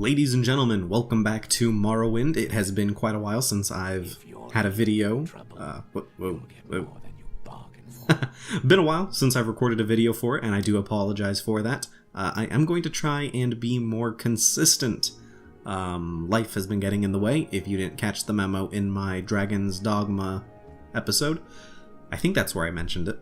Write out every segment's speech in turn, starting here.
Ladies and gentlemen, welcome back to Morrowind. It has been quite a while since I've had a video. Whoa. Been a while since I've recorded a video for it, and I do apologize for that. I am going to try and be more consistent. Life has been getting in the way, if you didn't catch the memo in my Dragon's Dogma episode. I think that's where I mentioned it.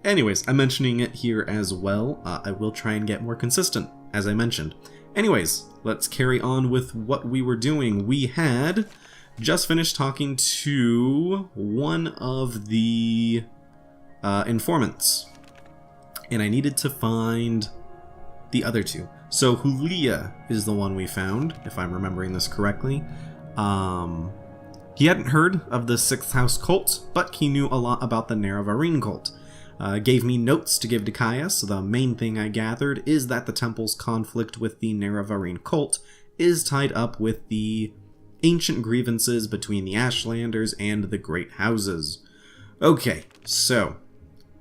Anyways, I'm mentioning it here as well. I will try and get more consistent, as I mentioned. Anyways, let's carry on with what we were doing. We had just finished talking to one of the informants, and I needed to find the other two. So Hulia is the one we found, if I'm remembering this correctly. He hadn't heard of the Sixth House cult, but he knew a lot about the Nerevarine cult. Gave me notes to give to Kaya, so the main thing I gathered is that the temple's conflict with the Nerevarine cult is tied up with the ancient grievances between the Ashlanders and the Great Houses. Okay, so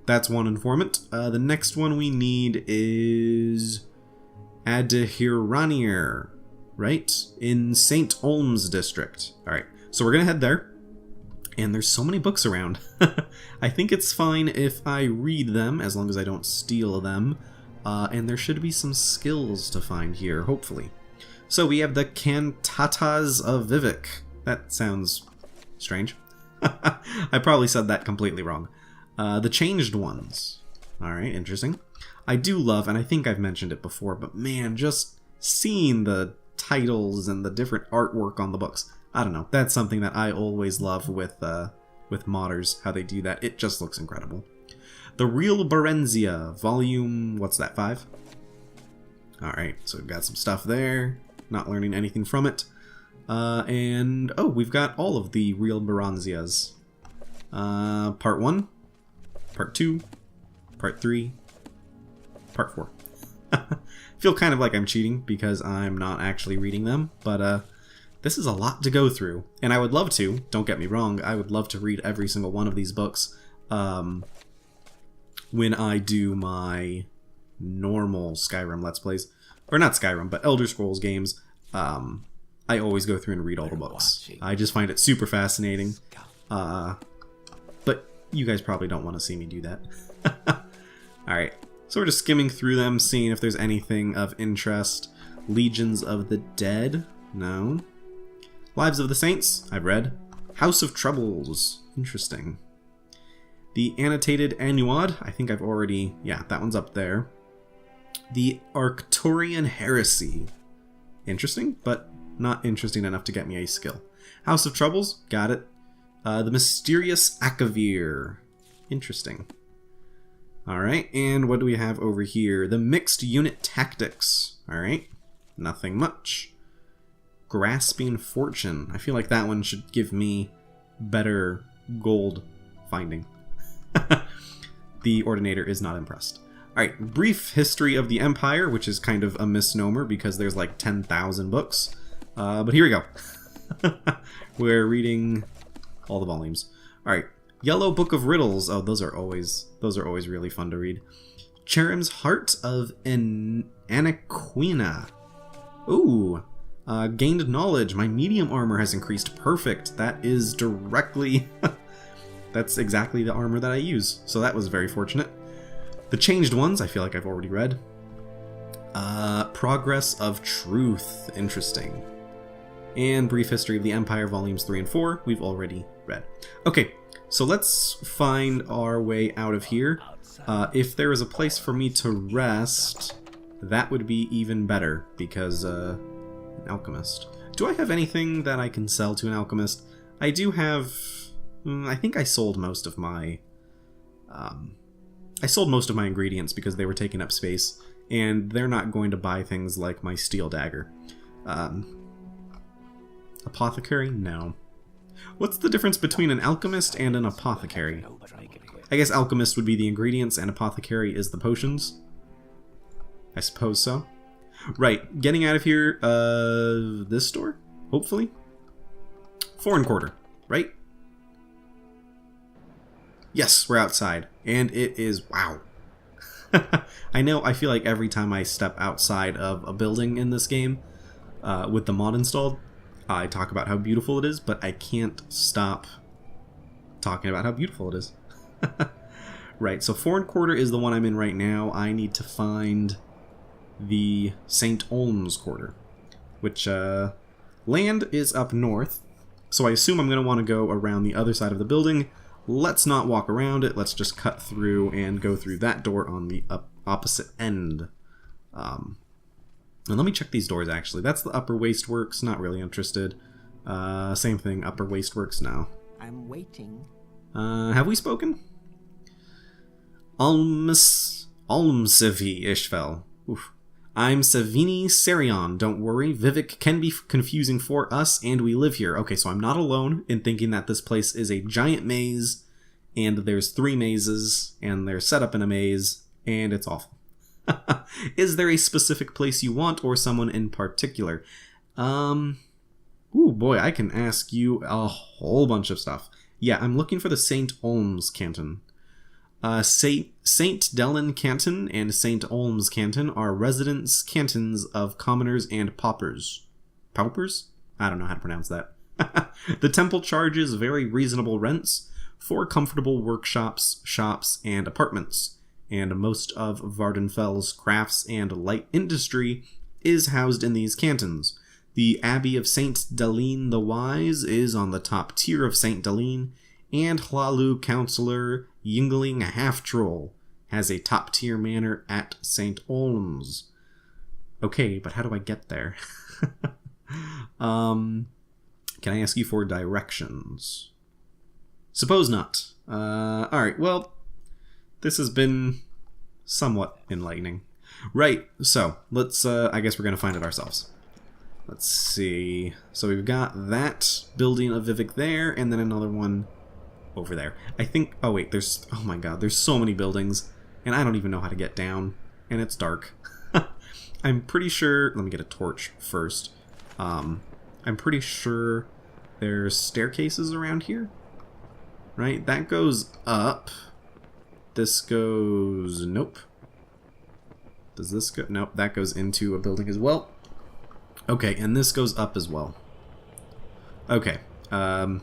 that's one informant. The next one we need is Adahiranier, right? In St. Olms district. Alright, so we're gonna head there. And there's so many books around. I think it's fine if I read them, as long as I don't steal them. And there should be some skills to find here, hopefully. So we have the Cantatas of Vivec. That sounds strange. I probably said that completely wrong. The Changed Ones. Alright, interesting. I do love, and I think I've mentioned it before, but man, just seeing the titles and the different artwork on the books. I don't know, that's something that I always love with modders, how they do that. It just looks incredible. The Real Berenzia, volume, what's that, 5? Alright, so we've got some stuff there, not learning anything from it. And, oh, we've got all of the Real Berenzias. Part 1, Part 2, Part 3, Part 4. Feel kind of like I'm cheating because I'm not actually reading them, but this is a lot to go through, and I would love to, don't get me wrong, I would love to read every single one of these books when I do my normal Skyrim Let's Plays. Or not Skyrim, but Elder Scrolls games. I always go through and read all the books. I just find it super fascinating. But you guys probably don't want to see me do that. Alright, so we're just skimming through them, seeing if there's anything of interest. Legions of the Dead? No. Lives of the Saints, I've read. House of Troubles, interesting. The Annotated Annuad, I think I've already, yeah, that one's up there. The Arcturian Heresy, interesting, but not interesting enough to get me a skill. House of Troubles, got it. The Mysterious Akavir, interesting. Alright, and what do we have over here? The Mixed Unit Tactics, alright, nothing much. Grasping Fortune. I feel like that one should give me better gold finding. The Ordinator is not impressed. Alright, Brief History of the Empire, which is kind of a misnomer because there's like 10,000 books. But here we go. We're reading all the volumes. Alright, Yellow Book of Riddles. Oh, those are always really fun to read. Cherim's Heart of Anaquina. Ooh. Gained knowledge. My medium armor has increased. Perfect. That is directly... that's exactly the armor that I use. So that was very fortunate. The Changed Ones, I feel like I've already read. Progress of Truth. Interesting. And Brief History of the Empire, Volumes 3 and 4, we've already read. Okay, so let's find our way out of here. If there is a place for me to rest, that would be even better, because... alchemist. Do I have anything that I can sell to an alchemist? I do have... I think I sold most of my... I sold most of my ingredients because they were taking up space, and they're not going to buy things like my steel dagger. Apothecary? No. What's the difference between an alchemist and an apothecary? I guess alchemist would be the ingredients, and apothecary is the potions. I suppose so. Right, getting out of here, this store, hopefully? 4 1/4, right? Yes, we're outside, and it is, wow. I know, I feel like every time I step outside of a building in this game, with the mod installed, I talk about how beautiful it is, but I can't stop talking about how beautiful it is. Right, so Foreign Quarter is the one I'm in right now. I need to find the St. Olms Quarter, which land is up north, so I assume I'm going to want to go around the other side of the building. Let's not walk around it, let's just cut through and go through that door on the opposite end. And let me check these doors, actually. That's the Upper Wasteworks, not really interested. Same thing, Upper Wasteworks now. I'm waiting. Have we spoken? Olmsivi Ishvel. Oof. I'm Savini Serion. Don't worry, Vivec can be confusing for us, and we live here. Okay, so I'm not alone in thinking that this place is a giant maze, and there's 3 mazes, and they're set up in a maze, and it's awful. Is there a specific place you want, or someone in particular? Ooh, boy, I can ask you a whole bunch of stuff. Yeah, I'm looking for the St. Olms Canton. St. Dellen Canton and St. Olms Canton are residence cantons of commoners and paupers. Paupers? I don't know how to pronounce that. The temple charges very reasonable rents for comfortable workshops, shops, and apartments, and most of Vardenfell's crafts and light industry is housed in these cantons. The Abbey of St. Deline the Wise is on the top tier of St. Deline, and Hlalu Councillor Yingling Half-Troll has a top-tier manor at St. Olms. Okay, but how do I get there? Can I ask you for directions? Suppose not. Alright, well, this has been somewhat enlightening. Right, so, let's, I guess we're gonna find it ourselves. Let's see. So we've got that building of Vivec there, and then another one over there. I think, oh wait, there's, oh my god, there's so many buildings, and I don't even know how to get down, and it's dark. I'm pretty sure, let me get a torch first. I'm pretty sure there's staircases around here, right? That goes up. This goes, nope. Does this go, nope, that goes into a building as well. Okay, and this goes up as well. Okay, I'm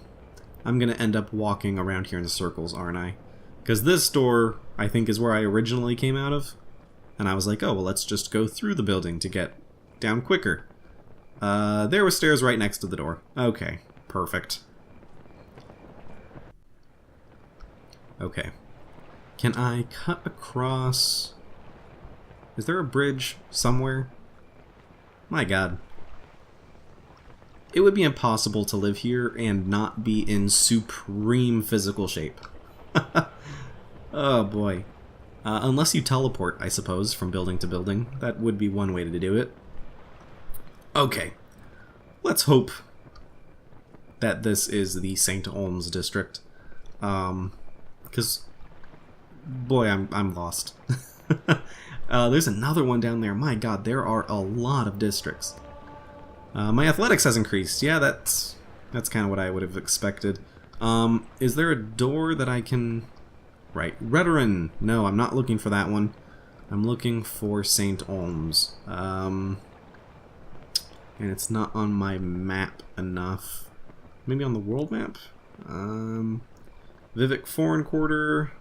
gonna end up walking around here in circles, aren't I? Because this door, I think, is where I originally came out of. And I was like, oh, well, let's just go through the building to get down quicker. There were stairs right next to the door. Okay, perfect. Okay. Can I cut across... Is there a bridge somewhere? My god. It would be impossible to live here and not be in supreme physical shape. Oh boy. Unless you teleport, I suppose, from building to building. That would be one way to do it. Okay. Let's hope that this is the St. Olms district. Because, boy, I'm lost. There's another one down there. My god, there are a lot of districts. My athletics has increased. Yeah, that's kind of what I would have expected. Is there a door that I can... Right, Redoran. No, I'm not looking for that one. I'm looking for St. Olms. And it's not on my map enough. Maybe on the world map? Vivec Foreign Quarter.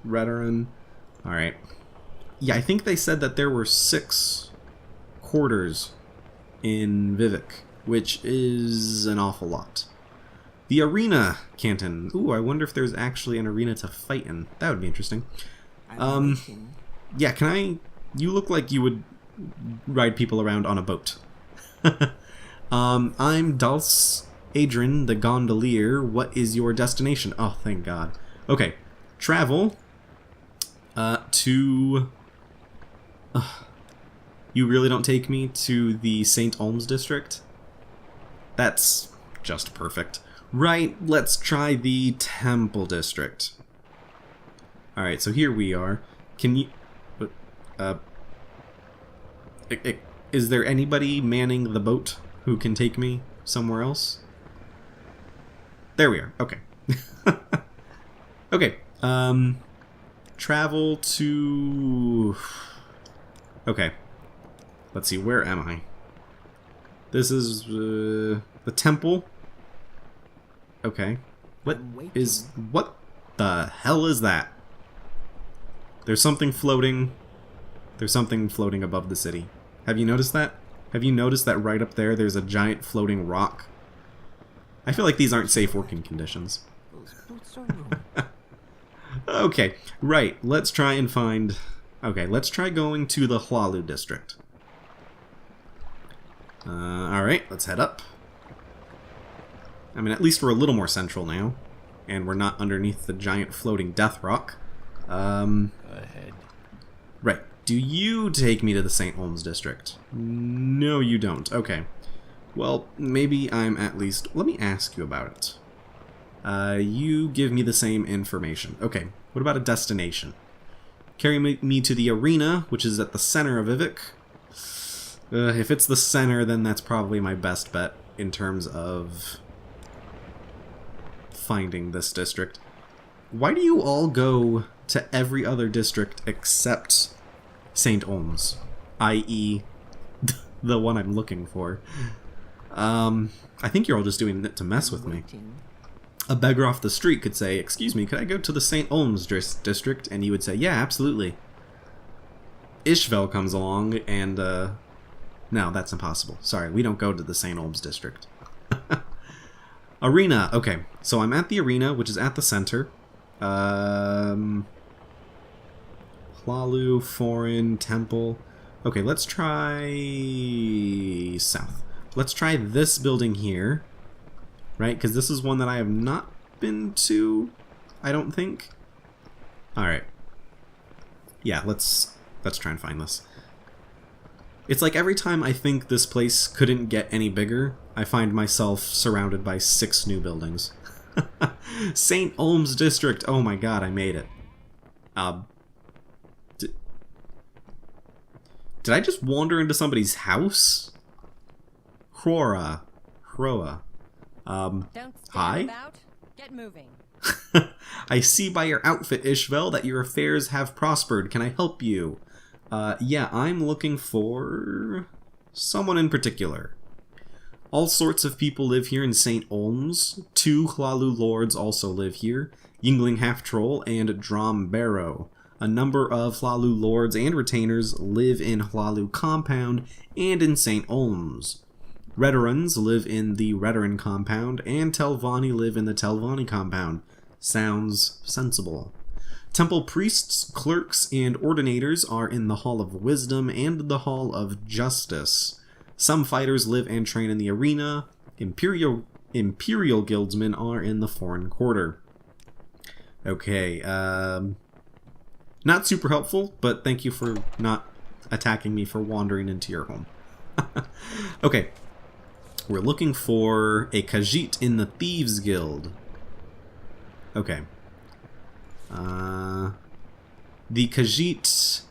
Redoran. Alright. Yeah, I think they said that there were 6 quarters in Vivec, which is an awful lot. The Arena Canton. Ooh, I wonder if there's actually an arena to fight in. That would be interesting. Yeah, can I... You look like you would ride people around on a boat. I'm Dulce Adrian, the gondolier. What is your destination? Oh, thank God. Okay, travel to... You really don't take me to the St. Olms district? That's just perfect. Right, let's try the Temple district. Alright, so here we are. Can you... is there anybody manning the boat who can take me somewhere else? There we are, okay. Okay, travel to... Okay. Let's see, where am I? This is the temple. Okay. What the hell is that? There's something floating. There's something floating above the city. Have you noticed that? Have you noticed that right up there there's a giant floating rock? I feel like these aren't safe working conditions. Okay, right. Let's try and find... Okay, let's try going to the Hlalu district. Alright, let's head up. I mean, at least we're a little more central now. And we're not underneath the giant floating death rock. Ahead. Right. Do you take me to the St. Olms district? No, you don't. Okay. Well, maybe I'm at least... Let me ask you about it. You give me the same information. Okay. What about a destination? Carry me to the arena, which is at the center of Vivec. If it's the center, then that's probably my best bet in terms of finding this district. Why do you all go to every other district except St. Olms? I.e., the one I'm looking for. I think you're all just doing it to mess with me. A beggar off the street could say, "Excuse me, could I go to the St. Olms district?" And you would say, "Yeah, absolutely." Ishvel comes along and, no, that's impossible. Sorry, we don't go to the St. Olms district. Arena. Okay, so I'm at the arena, which is at the center. Hlalu, Foreign, Temple. Okay, let's try south. Let's try this building here. Right? Because this is one that I have not been to, I don't think. Alright. Yeah, let's try and find this. It's like every time I think this place couldn't get any bigger, I find myself surrounded by 6 new buildings. St. Olms District! Oh my god, I made it. Did I just wander into somebody's house? Hrora. Don't stand hi? about. Get moving. I see by your outfit, Ishvel, that your affairs have prospered. Can I help you? Yeah, I'm looking for someone in particular. All sorts of people live here in St. Olms. 2 Hlalu lords also live here, Yingling Half-Troll and Drom Barrow. A number of Hlalu lords and retainers live in Hlalu Compound and in St. Olms. Redorans live in the Redoran Compound, and Telvanni live in the Telvanni Compound. Sounds sensible. Temple priests, clerks, and ordinators are in the Hall of Wisdom and the Hall of Justice. Some fighters live and train in the arena. Imperial guildsmen are in the Foreign Quarter. Okay, not super helpful, but thank you for not attacking me for wandering into your home. Okay. We're looking for a Khajiit in the Thieves Guild. Okay. The Khajiit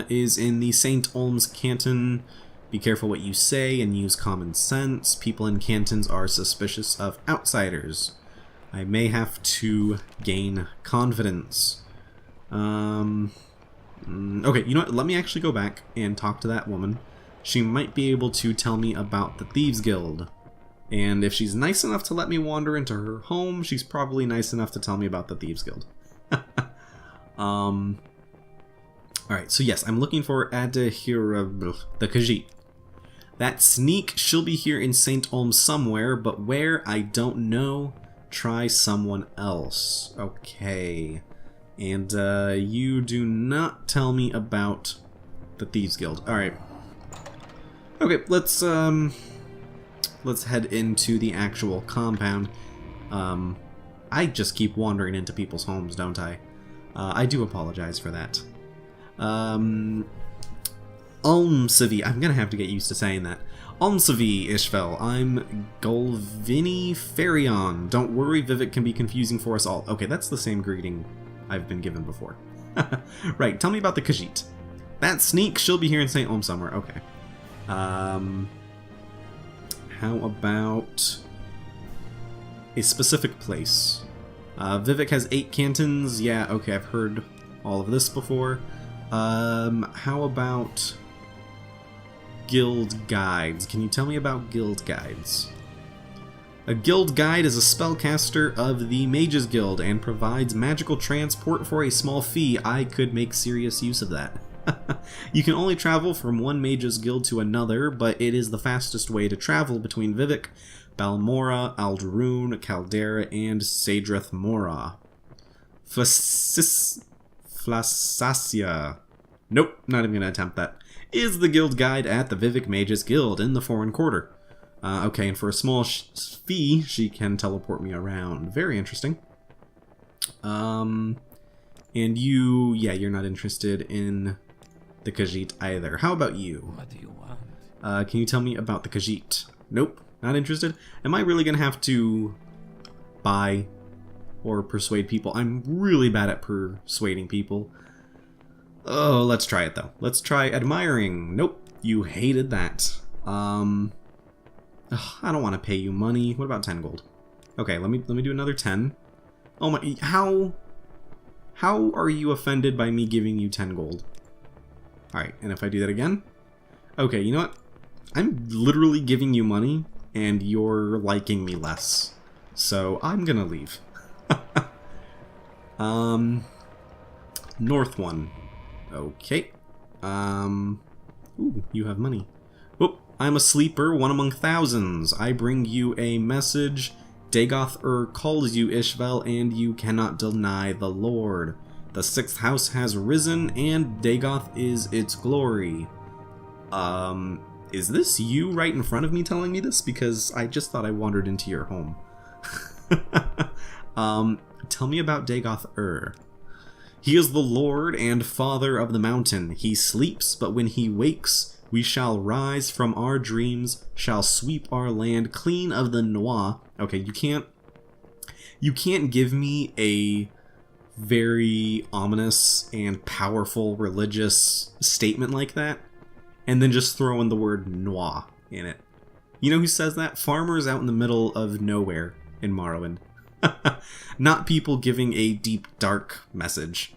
is in the St. Olms Canton. Be careful what you say and use common sense. People in cantons are suspicious of outsiders. I may have to gain confidence. Okay, you know what? Let me actually go back and talk to that woman. She might be able to tell me about the Thieves Guild. And if she's nice enough to let me wander into her home, she's probably nice enough to tell me about the Thieves Guild. Alright, so yes, I'm looking for Adahira, the Khajiit. That sneak, she'll be here in St. Olms somewhere, but where, I don't know. Try someone else. Okay. And, you do not tell me about the Thieves Guild. Alright. Okay, let's head into the actual compound. I just keep wandering into people's homes, don't I? I do apologize for that. Olmsivi, I'm gonna have to get used to saying that. Olmsivi, Ishvel, I'm Golvini Ferion. Don't worry, Vivec can be confusing for us all. Okay, that's the same greeting I've been given before. Right, tell me about the Khajiit. That sneak, she'll be here in St. Olms somewhere. Okay. How about a specific place? Vivec has 8 cantons. Yeah, okay, I've heard all of this before. How about guild guides. Can you tell me about guild guides? A guild guide is a spellcaster of the Mages Guild and provides magical transport for a small fee. I could make serious use of that. You can only travel from one Mages Guild to another, but it is the fastest way to travel between Vivec, Balmora, Aldaroon, Caldera, and Sadrith Mora. Flasasia. Nope, not even gonna attempt that. Is the guild guide at the Vivec Mages Guild in the Foreign Quarter. Okay, and for a small fee, she can teleport me around. Very interesting. And you, yeah, you're not interested in the Khajiit either. How about you? What do you want? Can you tell me about the Khajiit? Nope, not interested. Am I really gonna have to buy or persuade people? I'm really bad at persuading people. Oh, let's try it though. Let's try admiring. Nope, you hated that. I don't want to pay you money. What about 10 gold? Okay, let me do another 10. Oh my, how are you offended by me giving you 10 gold? Alright, and if I do that again? Okay, you know what? I'm literally giving you money, and you're liking me less. So, I'm gonna leave. North one. Okay. Ooh, you have money. Whoop. I'm a sleeper, one among thousands. I bring you a message. Dagoth calls you, Ishvel, and you cannot deny the Lord. The 6th house has risen, and Dagoth is its glory. Is this you right in front of me telling me this? Because I just thought I wandered into your home. Tell me about Dagoth. He is the Lord and Father of the mountain. He sleeps, but when he wakes, we shall rise from our dreams, shall sweep our land clean of the Noir. Okay, you can't give me a very ominous and powerful religious statement like that, and then just throw in the word Noir in it. You know who says that? Farmers out in the middle of nowhere in Morrowind. Not people giving a deep, dark message.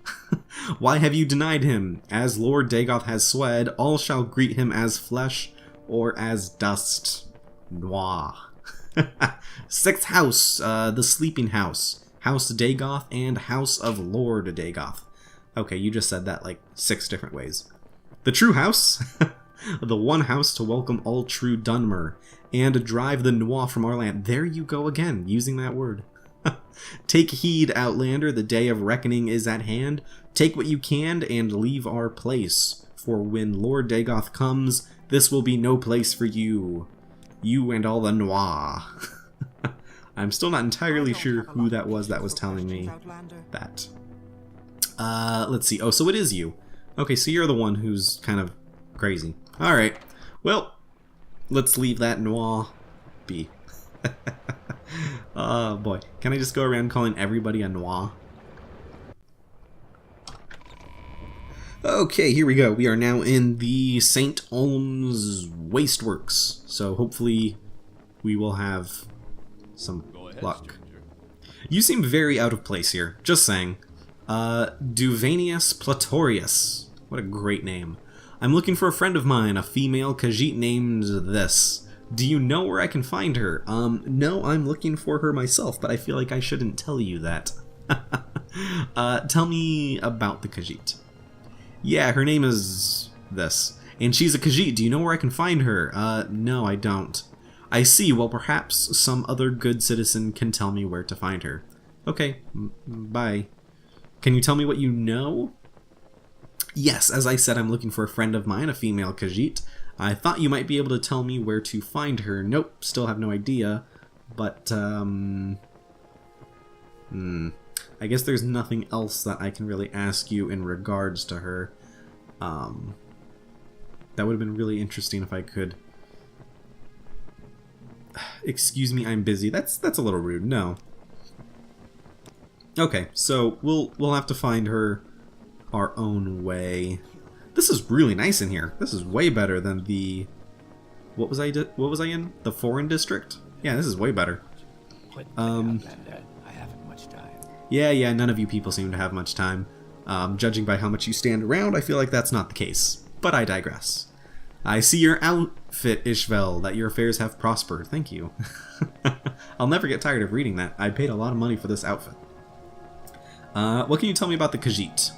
Why have you denied him? As Lord Dagoth has said, all shall greet him as flesh or as dust. Noir. 6th house, the sleeping house. House Dagoth and House of Lord Dagoth. Okay, you just said that like 6 different ways. The true house. The one house to welcome all true Dunmer and drive the Noir from our land. There you go again, using that word. Take heed, Outlander, the day of reckoning is at hand. Take what you can and leave our place, for when Lord Dagoth comes, this will be no place for you. You and all the Noir. I'm still not entirely sure who that was telling me that. Let's see. Oh, so it is you. Okay, so you're the one who's kind of crazy. Alright. Well, let's leave that Noir be. Oh boy. Can I just go around calling everybody a Noir? Okay, here we go. We are now in the St. Olms Wasteworks. So hopefully we will have some luck. You seem very out of place here. Just saying. Duvanius Platorius. What a great name. I'm looking for a friend of mine, a female Khajiit named this. Do you know where I can find her? No, I'm looking for her myself, but I feel like I shouldn't tell you that. Tell me about the Khajiit. Yeah, her name is this. And she's a Khajiit. Do you know where I can find her? No, I don't. I see. Well, perhaps some other good citizen can tell me where to find her. Okay, bye. Can you tell me what you know? Yes, as I said, I'm looking for a friend of mine, a female Khajiit. I thought you might be able to tell me where to find her. Nope, still have no idea. But, I guess there's nothing else that I can really ask you in regards to her. That would have been really interesting if I could... Excuse me, I'm busy. That's a little rude. No. Okay, so we'll have to find her our own way. This is really nice in here. This is way better than the... What was I in? The Foreign District? Yeah, this is way better. I haven't much time. Yeah, none of you people seem to have much time. Judging by how much you stand around, I feel like that's not the case. But I digress. I see your outfit, Ishvel, that your affairs have prospered. Thank you. I'll never get tired of reading that. I paid a lot of money for this outfit. What can you tell me about the Khajiit?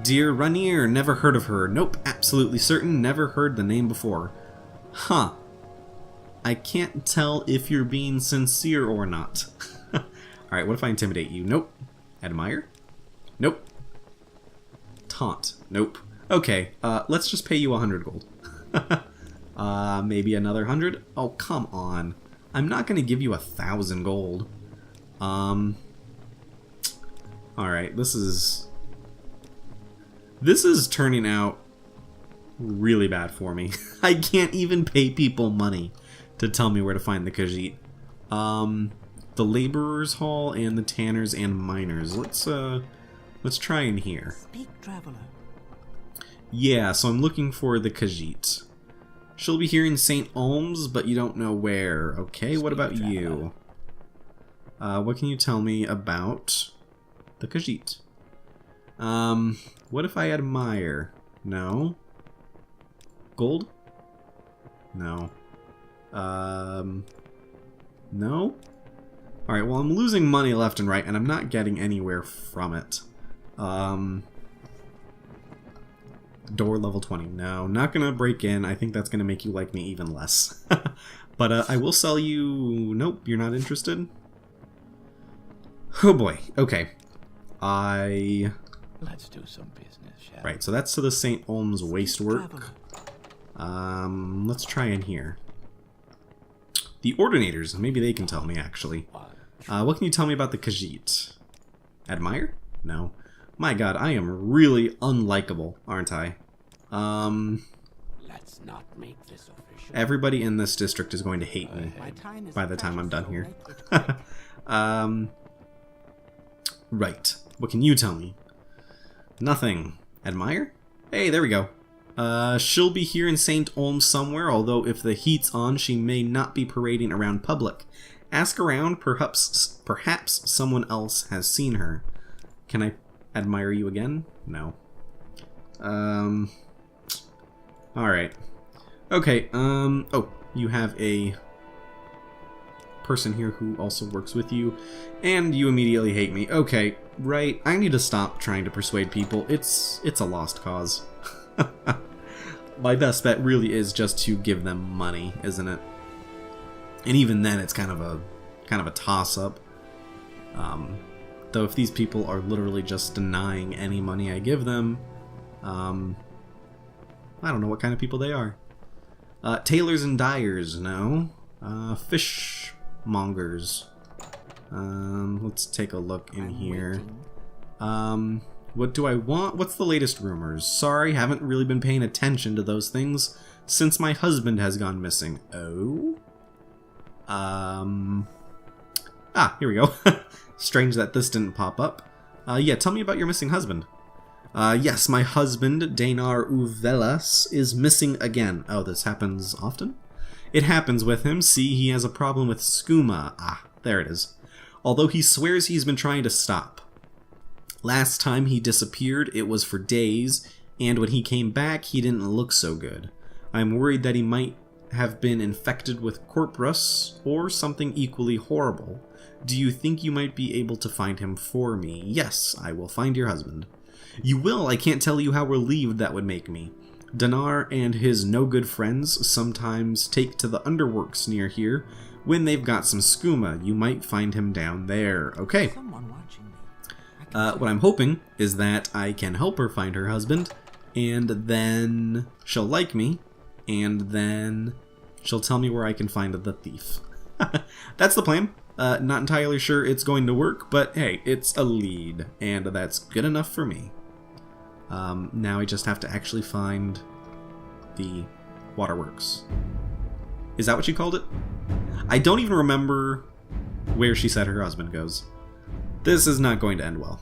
Dear Ranir, never heard of her. Nope, absolutely certain, never heard the name before. Huh. I can't tell if you're being sincere or not. Alright, what if I intimidate you? Nope. Admire? Nope. Taunt? Nope. Okay, let's just pay you 100 gold. Maybe another 100? Oh, come on. I'm not gonna give you 1,000 gold. Alright, this is turning out really bad for me. I can't even pay people money to tell me where to find the Khajiit. The Laborers' Hall and the Tanners and Miners. Let's try in here. Speak, traveler. Yeah, so I'm looking for the Khajiit. She'll be here in St. Olms, but you don't know where. Okay, what about you? What can you tell me about the Khajiit? What if I admire? No. Gold? No. No? Alright, well, I'm losing money left and right, and I'm not getting anywhere from it. Door level 20. No, not gonna break in. I think that's gonna make you like me even less. But I will sell you... Nope, you're not interested? Oh boy. Okay. Let's do some business, shall we? Right, so that's to the St. Olms wastework. Let's try in here. The Ordinators. Maybe they can tell me, actually. What can you tell me about the Khajiit? Admire? No. My god, I am really unlikable, aren't I? Let's not make this official. Everybody in this district is going to hate me by the time I'm done here. Right. What can you tell me? Nothing. Admire? Hey, there we go. She'll be here in St. Olms somewhere, although if the heat's on, she may not be parading around public. Ask around, perhaps someone else has seen her. Can I admire you again? No. Alright. Okay, oh, you have a person here who also works with you, and you immediately hate me. Okay, right, I need to stop trying to persuade people. It's a lost cause. My best bet really is just to give them money, isn't it? And even then, it's kind of a toss-up. Though if these people are literally just denying any money I give them, I don't know what kind of people they are. Tailors and dyers, no. Fishmongers. Let's take a look in here. What do I want? What's the latest rumors? Sorry, haven't really been paying attention to those things since my husband has gone missing. Oh? Here we go. Strange that this didn't pop up. Yeah, tell me about your missing husband. Yes, my husband, Danar Uvelas, is missing again. Oh, this happens often? It happens with him. See, he has a problem with skooma. Ah, there it is. Although he swears he's been trying to stop. Last time he disappeared, it was for days, and when he came back, he didn't look so good. I'm worried that he might have been infected with Corprus, or something equally horrible. Do you think you might be able to find him for me? Yes, I will find your husband. You will? I can't tell you how relieved that would make me. Danar and his no-good friends sometimes take to the underworks near here. When they've got some skooma, you might find him down there. Okay. What I'm hoping is that I can help her find her husband, and then she'll like me, and then she'll tell me where I can find the thief. That's the plan. Not entirely sure it's going to work, but hey, it's a lead, and that's good enough for me. Now I just have to actually find the waterworks. Is that what she called it? I don't even remember where she said her husband goes. This is not going to end well.